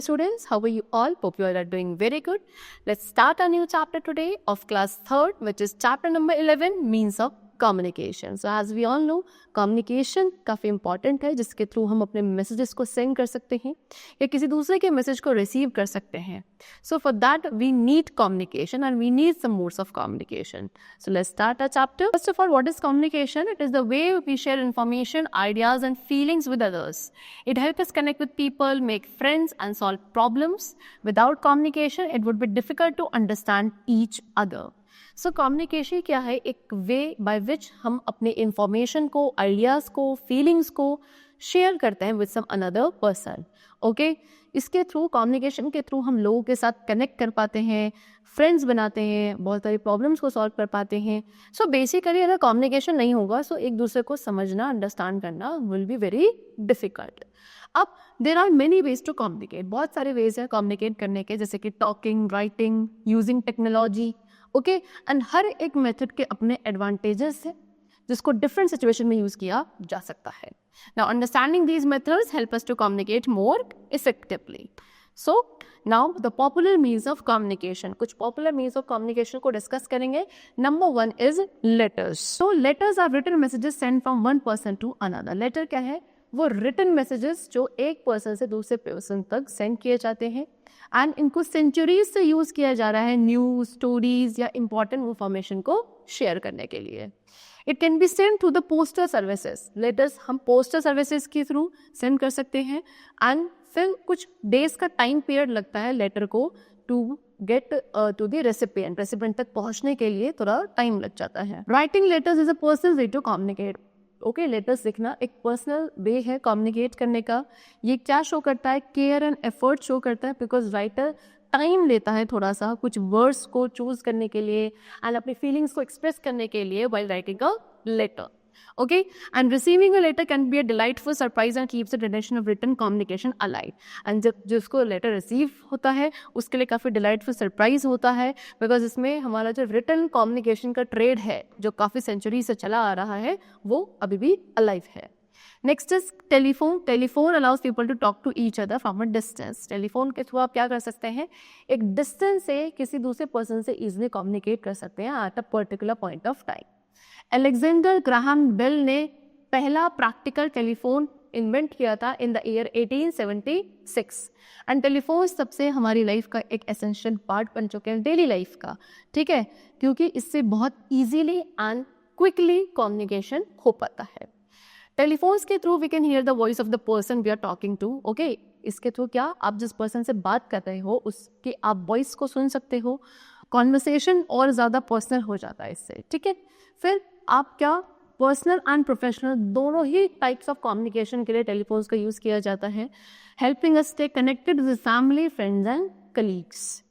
students, how are you all? Hope you all are doing very good. Let's start a new chapter today of class 3rd, which is chapter number 11, means of communication. So as we all know, communication काफ़ी important है, जिसके through हम अपने messages को send कर सकते हैं या किसी दूसरे के message को receive कर सकते हैं. So for that we need communication and we need some modes of communication. So let's start our chapter. First of all, what is communication? It is the way we share information, ideas and feelings with others. It helps us connect with people, make friends and solve problems. Without communication, it would be difficult to understand each other. So communication क्या है? एक way by which हम अपने information को, ideas को, feelings को share करते हैं with some another person. Okay, इसके थ्रू, कम्युनिकेशन के थ्रू हम लोगों के साथ कनेक्ट कर पाते हैं, फ्रेंड्स बनाते हैं, बहुत सारी प्रॉब्लम्स को सॉल्व कर पाते हैं. सो बेसिकली अगर कम्युनिकेशन नहीं होगा सो एक दूसरे को समझना, अंडरस्टैंड करना विल बी वेरी डिफ़िकल्ट. अब there are many ways to communicate. बहुत सारे वेज हैं कम्युनिकेट करने के, जैसे कि talking, writing, using technology. Okay, and हर एक मेथड के अपने एडवांटेजेस हैं जिसको डिफरेंट सिचुएशन में यूज़ किया जा सकता है. Now understanding these methods help us to communicate more effectively. So now the popular means of communication. कुछ पॉपुलर मीन्स ऑफ कम्युनिकेशन को डिस्कस करेंगे. Number 1 is letters. So letters are written messages send from one person to another. Letter क्या है? वो written messages जो एक person से दूसरे पर्सन तक सेंड किए जाते हैं एंड इनको सेंचुरीज से यूज़ किया जा रहा है न्यूज़, स्टोरीज या इंपॉर्टेंट इंफॉर्मेशन को शेयर करने के लिए. It can be send through the postal services. Letters हम पोस्टल सर्विसेज के थ्रू सेंड कर सकते हैं एंड फिर कुछ डेज का टाइम पीरियड लगता है लेटर को to get to the recipient तक पहुंचने के लिए थोड़ा टाइम लग जाता है. Writing letters is a personal way to communicate. Okay, letters लिखना एक पर्सनल वे है कम्युनिकेट करने का. ये क्या शो करता है? केयर एंड एफर्ट शो करता है, बिकॉज राइटर टाइम लेता है थोड़ा सा कुछ वर्ड्स को चूज करने के लिए एंड अपनी फीलिंग्स को एक्सप्रेस करने के लिए while writing a letter. Okay, and receiving a letter can be a delightful surprise and keeps the tradition of written communication alive. And जब जिसको लेटर रिसीव होता है उसके लिए काफ़ी डिलाइटफुल सरप्राइज होता है, बिकॉज इसमें हमारा जो रिटन कम्युनिकेशन का ट्रेड है जो काफ़ी सेंचुरी से चला आ रहा है वो अभी भी अलाइव है. Next is telephone. Telephone allows people to talk to each other from a distance. Telephone के थ्रू आप क्या कर सकते हैं? एक डिस्टेंस से किसी दूसरे पर्सन से ईजिली कम्युनिकेट कर सकते हैं at a particular point of time. Alexander Graham Bell ने पहला प्रैक्टिकल टेलीफोन इन्वेंट किया था in the year 1876. And telephone तब से हमारी लाइफ का एक एसेंशियल पार्ट बन चुके हैं, डेली लाइफ का. ठीक है, क्योंकि इससे बहुत इजीली एंड क्विकली कम्युनिकेशन हो पाता है. टेलीफोन्स के through we can hear the voice of the person we are talking to. Okay, इसके थ्रू क्या आप जिस पर्सन से बात कर रहे हो उसकी आप वॉइस को सुन सकते हो. कॉन्वर्सेशन और ज़्यादा पर्सनल हो जाता है इससे. ठीक है, फिर आप क्या पर्सनल एंड प्रोफेशनल दोनों ही टाइप्स ऑफ कम्युनिकेशन के लिए टेलीफोन्स का यूज़ किया जाता है, helping us stay connected with family, friends and colleagues.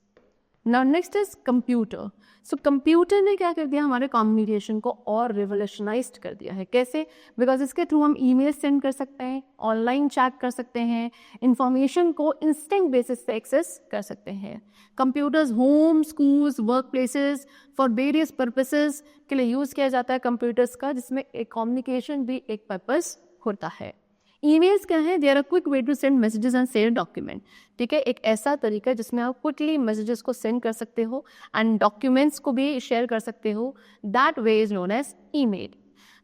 Now next is computer. So computer ने क्या कर दिया? हमारे कम्युनिकेशन को और रिवोल्यूशनाइज्ड कर दिया है. कैसे? बिकॉज इसके थ्रू हम ईमेल सेंड कर सकते हैं, ऑनलाइन चैट कर सकते हैं, इंफॉर्मेशन को इंस्टेंट बेसिस पे एक्सेस कर सकते हैं. Computers home, schools, work places for various purposes के लिए यूज़ किया जाता है कंप्यूटर्स का, जिसमें एक कम्युनिकेशन भी एक पर्पस होता है. ईमेल्स क्या है? They are a quick way to send messages and share document. ठीक है, एक ऐसा तरीका है जिसमें आप क्विकली मैसेजेस को सेंड कर सकते हो एंड डॉक्यूमेंट्स को भी शेयर कर सकते हो. That way is known as email.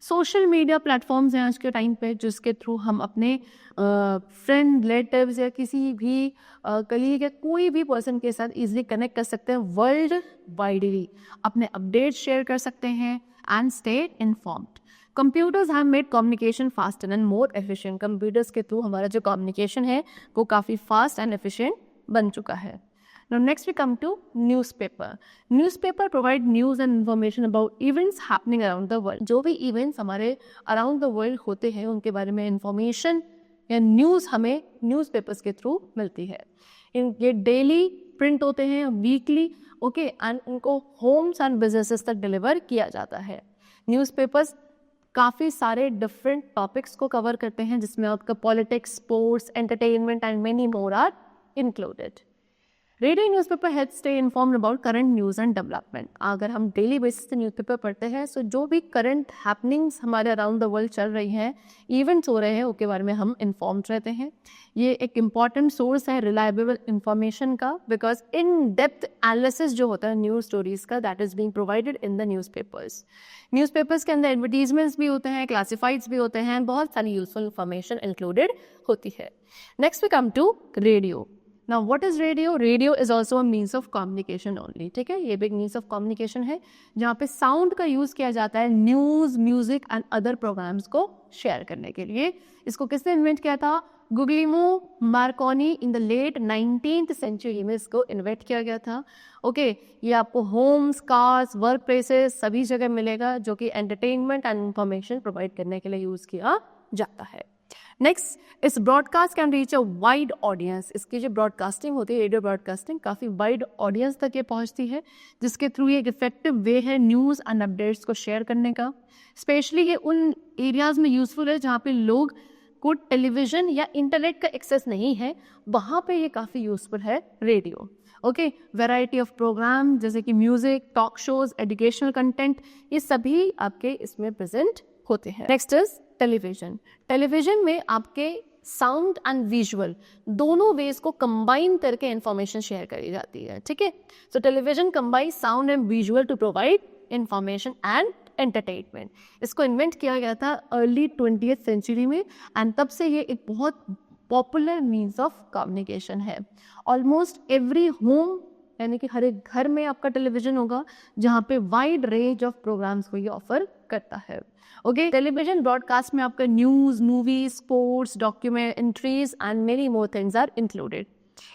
Social media platforms हैं आज के टाइम पे जिसके थ्रू हम अपने फ्रेंड, रिलेटिव्स या किसी भी कलीग या कोई भी पर्सन के साथ इजीली कनेक्ट कर सकते हैं. वर्ल्ड वाइडली अपने अपडेट्स शेयर कर सकते हैं and stay informed. Computers have made communication faster and more efficient. Computers के थ्रू हमारा जो कम्युनिकेशन है वो काफ़ी फास्ट एंड एफिशिएंट बन चुका है. Now next we come to newspaper. Newspaper provide news and information about events happening around the world. जो भी events हमारे around the world होते हैं उनके बारे में information या news हमें newspapers के थ्रू मिलती है. ये daily print होते हैं, weekly, okay, and उनको homes and businesses तक deliver किया जाता है. Newspapers काफ़ी सारे डिफरेंट टॉपिक्स को कवर करते हैं जिसमें आपका politics, sports, entertainment and many more are included. Radio newspaper help stay informed about current news and development. अगर हम डेली बेसिस पे न्यूज़पेपर पढ़ते हैं सो जो भी करंट हैपनिंग्स हमारे अराउंड द वर्ल्ड चल रही हैं, इवेंट्स हो रहे हैं, उसके बारे में हम इन्फॉर्म्ड रहते हैं। ये एक इम्पॉर्टेंट सोर्स है रिलायबल इंफॉर्मेशन का, बिकॉज इन डेप्थ एनालिसिस जो होता है न्यूज़ स्टोरीज का, that is being provided in the newspapers. Newspapers के अंदर एडवर्टीजमेंट्स भी होते हैं, क्लासिफाइड्स भी होते हैं, बहुत सारी यूजफुल इंफॉर्मेशन इंक्लूडेड होती है। Next we come to radio. Now what is radio? Radio is also a means of communication only, ठीक है, ये भी एक मीन्स ऑफ कम्युनिकेशन है जहाँ पे साउंड का यूज़ किया जाता है news, music and other programmes को शेयर करने के लिए। इसको किसने इन्वेंट किया था? Guglielmo Marconi in the late 19th century में इसको इन्वेंट किया गया था। ओके, ये आपको होम्स, कार्स, वर्क प्लेसेस सभी जगह मिलेगा, जो कि एंटरटेनमेंट एंड इंफॉर्मेशन प्रोवाइड करने के लिए यूज़ किया जाता है। नेक्स्ट, इस broadcast can reach a wide audience. इसकी जो ब्रॉडकास्टिंग होती है, रेडियो ब्रॉडकास्टिंग, काफ़ी वाइड ऑडियंस तक ये पहुंचती है, जिसके थ्रू ये एक इफेक्टिव वे है न्यूज़ एंड अपडेट्स को शेयर करने का। स्पेशली ये उन एरियाज़ में यूज़फुल है जहाँ पे लोग को टेलीविज़न या इंटरनेट का एक्सेस नहीं है, वहाँ पे ये काफ़ी यूज़फुल है radio. Okay, variety of program जैसे कि music, talk shows, educational content, ये सभी आपके इसमें प्रेजेंट होते हैं। Next is television. टेलीविजन में आपके साउंड एंड विजुअल दोनों वेज को कंबाइन करके इंफॉर्मेशन शेयर करी जाती है, ठीक है। So television combine sound and visual to provide information and entertainment. इसको इन्वेंट किया गया था अर्ली 20th सेंचुरी में, एंड तब से ये एक बहुत पॉपुलर मीन्स ऑफ कम्युनिकेशन है। ऑलमोस्ट एवरी होम, यानी कि हर एक घर में आपका टेलीविजन होगा, जहाँ पे वाइड रेंज ऑफ प्रोग्राम्स को ये ऑफर करता है। ओके, टेलीविजन ब्रॉडकास्ट में आपका news, movies, sports, documentaries and many more things are included.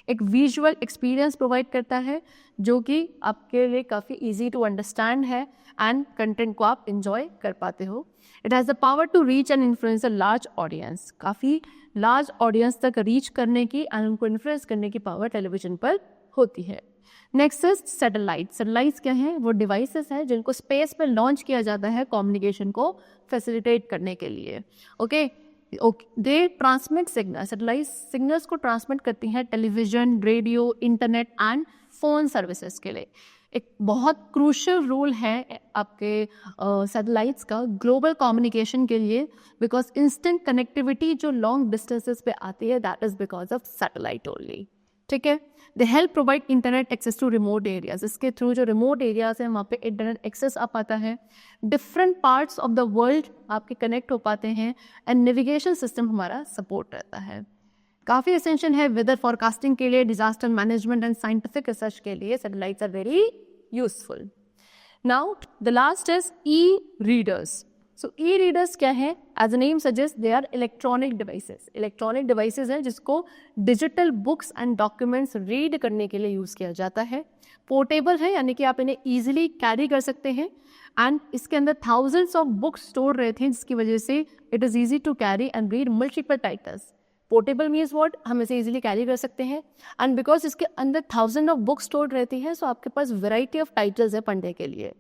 एक विजुअल एक्सपीरियंस प्रोवाइड करता है जो कि आपके लिए काफ़ी इजी टू अंडरस्टैंड है एंड कंटेंट को आप इंजॉय कर पाते हो। It has the power to reach and influence a large audience. काफ़ी लार्ज ऑडियंस तक रीच करने की एंड उनको इन्फ्लुएंस करने की पावर टेलीविजन पर होती है। Next is satellite. सैटेलाइट्स क्या हैं? वो डिवाइसेस हैं जिनको स्पेस में लॉन्च किया जाता है कम्युनिकेशन को फैसिलिटेट करने के लिए। ओके, दे ट्रांसमिट सिग्नल। सैटेलाइट सिग्नल्स को ट्रांसमिट करती हैं television, radio, internet and phone services के लिए। एक बहुत क्रूशियल रोल है आपके सैटेलाइट्स का ग्लोबल कम्युनिकेशन के लिए, बिकॉज इंस्टेंट कनेक्टिविटी जो लॉन्ग डिस्टेंसेस पे आती है, that is because of satellite only, ठीक है। They help provide internet access to remote areas. इसके थ्रू जो रिमोट एरियाज हैं वहाँ पे इंटरनेट एक्सेस आ पाता है, different parts of the world आपके कनेक्ट हो पाते हैं, एंड नेविगेशन सिस्टम हमारा सपोर्ट रहता है। काफ़ी एसेंशियल है वेदर फॉरकास्टिंग के लिए, disaster management and scientific research के लिए satellites are very useful. Now the last is e readers. So e readers क्या है? As a name suggest, they are electronic devices. Electronic devices हैं जिसको digital books and documents read करने के लिए use किया जाता है। पोर्टेबल है, यानी कि आप इन्हें ईजिली कैरी कर सकते हैं, एंड इसके अंदर थाउजेंड्स ऑफ बुक्स स्टोर रहते हैं, जिसकी वजह से it is easy to carry and read multiple titles. Portable means what? हम इसे इजीली कैरी कर सकते हैं, एंड बिकॉज इसके अंदर थाउजेंड ऑफ बुक्स स्टोर रहती हैं, सो आपके पास वेराइटी ऑफ टाइटल्स है पढ़ने के लिए।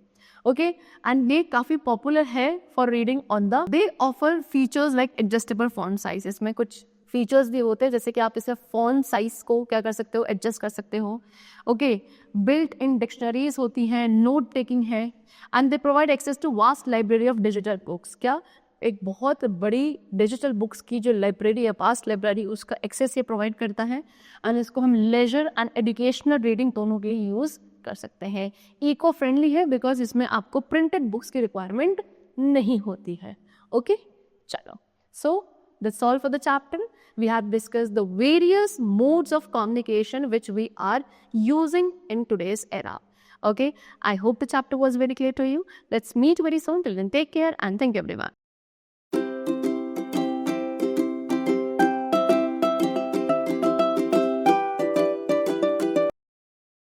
ओके, एंड ये काफ़ी पॉपुलर है for reading on the. They offer features like adjustable font size. इसमें कुछ फीचर्स भी होते हैं, जैसे कि आप इसे फॉन्ट साइज को क्या कर सकते हो, एडजस्ट कर सकते हो। ओके, बिल्ट इन डिक्शनरीज होती हैं, नोट टेकिंग है, and they provide access to vast library of digital books. क्या? एक बहुत बड़ी डिजिटल बुक्स की जो लाइब्रेरी है, पास्ट लाइब्रेरी, उसका एक्सेस ये प्रोवाइड करता है, एंड इसको हम लेजर एंड एजुकेशनल रीडिंग दोनों के लिए यूज़ कर सकते हैं। इको फ्रेंडली है बिकॉज इसमें आपको प्रिंटेड बुक्स की रिक्वायरमेंट नहीं होती है। ओके, चलो, सो that's all for the chapter. We have discussed the various modes of communication which we are using in today's era. Okay, I hope the chapter was very clear to you. Let's meet very soon. Till then, take care and thank you everyone.